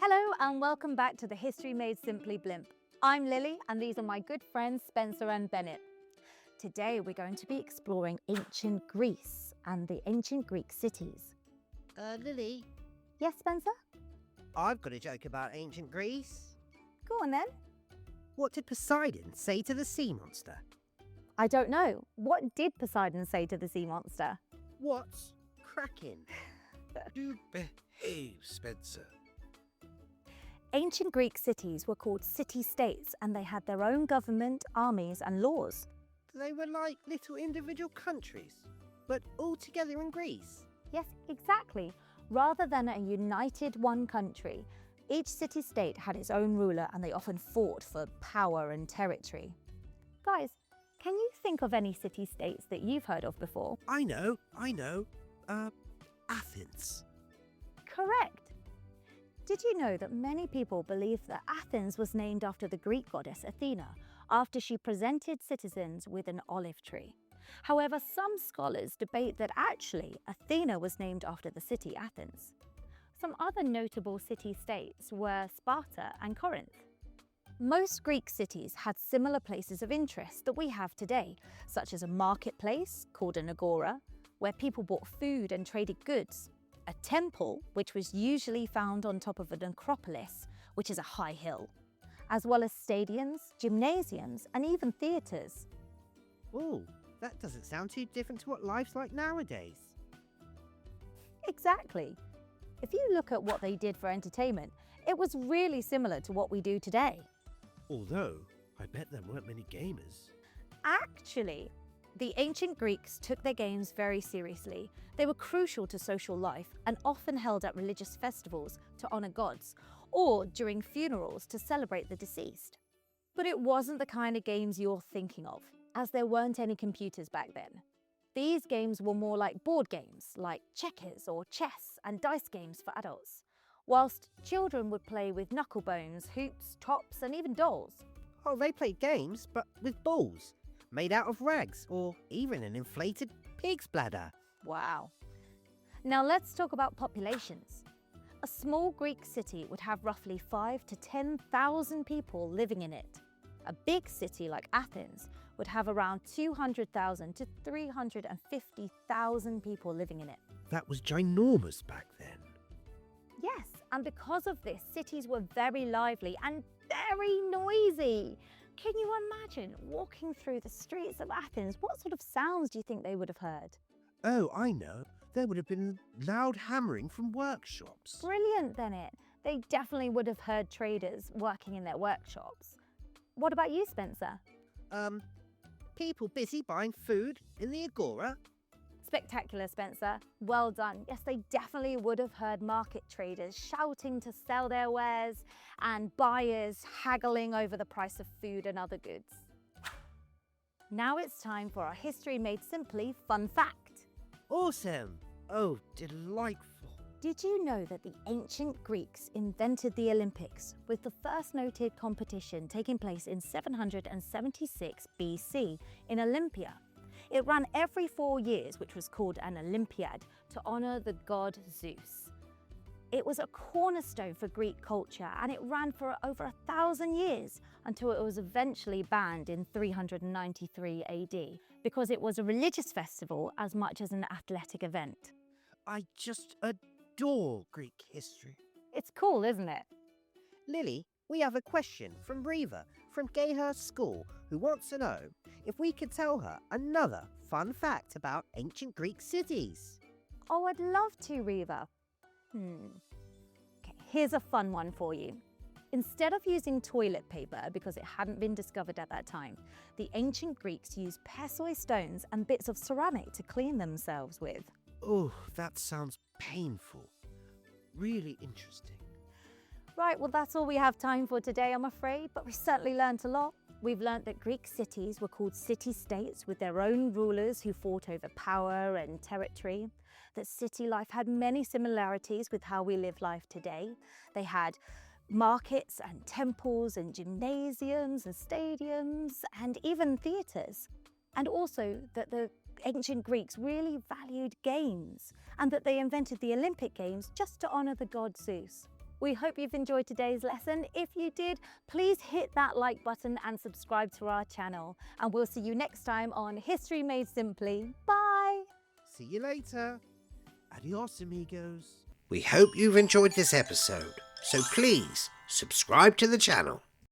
Hello and welcome back to the History Made Simply blimp. I'm Lily and these are my good friends Spencer and Bennett. Today we're going to be exploring ancient Greece and the ancient Greek cities. Lily, Yes, Spencer? I've got a joke about ancient Greece. Go on then. What did Poseidon say to the sea monster? I don't know. What did Poseidon say to the sea monster? What's cracking? Do behave, Spencer. Ancient Greek cities were called city-states and they had their own government, armies and laws. They were like little individual countries, but all together in Greece. Yes, exactly. Rather than a united one country, each city-state had its own ruler and they often fought for power and territory. Guys, can you think of any city-states that you've heard of before? I know. Athens. Correct. Did you know that many people believe that Athens was named after the Greek goddess Athena, after she presented citizens with an olive tree? However, some scholars debate that actually Athena was named after the city Athens. Some other notable city-states were Sparta and Corinth. Most Greek cities had similar places of interest that we have today, such as a marketplace called an agora, where people bought food and traded goods, a temple, which was usually found on top of an acropolis, which is a high hill, as well as stadiums, gymnasiums, and even theatres. Ooh, that doesn't sound too different to what life's like nowadays. Exactly. If you look at what they did for entertainment, it was really similar to what we do today. Although, I bet there weren't many gamers. Actually, the ancient Greeks took their games very seriously. They were crucial to social life and often held at religious festivals to honour gods, or during funerals to celebrate the deceased. But it wasn't the kind of games you're thinking of, as there weren't any computers back then. These games were more like board games, like checkers or chess, and dice games for adults, whilst children would play with knucklebones, hoops, tops, and even dolls. Oh, they played games, but with balls, made out of rags, or even an inflated pig's bladder. Wow. Now let's talk about populations. A small Greek city would have roughly 5,000 to 10,000 people living in it. A big city like Athens would have around 200,000 to 350,000 people living in it. That was ginormous back then. Yes, and because of this, cities were very lively and very noisy. Can you imagine walking through the streets of Athens? What sort of sounds do you think they would have heard? Oh, I know. There would have been loud hammering from workshops. Brilliant, Bennett. They definitely would have heard traders working in their workshops. What about you, Spencer? People busy buying food in the agora. Spectacular, Spencer. Well done. Yes, they definitely would have heard market traders shouting to sell their wares and buyers haggling over the price of food and other goods. Now it's time for our History Made Simply fun fact. Awesome! Oh, delightful. Did you know that the ancient Greeks invented the Olympics, with the first noted competition taking place in 776 BC in Olympia? It ran every 4 years, which was called an Olympiad, to honour the god Zeus. It was a cornerstone for Greek culture and it ran for over 1,000 years until it was eventually banned in 393 AD because it was a religious festival as much as an athletic event. I just adore Greek history. It's cool, isn't it? Lily, we have a question from Reva from KS2 School who wants to know if we could tell her another fun fact about ancient Greek cities. Oh, I'd love to, Reva. Okay, here's a fun one for you. Instead of using toilet paper, because it hadn't been discovered at that time, the ancient Greeks used Perseus stones and bits of ceramic to clean themselves with. Oh, that sounds painful. Really interesting. Right, well that's all we have time for today, I'm afraid, but we certainly learnt a lot. We've learnt that Greek cities were called city-states with their own rulers who fought over power and territory, that city life had many similarities with how we live life today. They had markets and temples and gymnasiums and stadiums and even theatres. And also that the ancient Greeks really valued games and that they invented the Olympic Games just to honour the god Zeus. We hope you've enjoyed today's lesson. If you did, please hit that like button and subscribe to our channel. And we'll see you next time on History Made Simply. Bye! See you later. Adios, amigos. We hope you've enjoyed this episode, so please subscribe to the channel.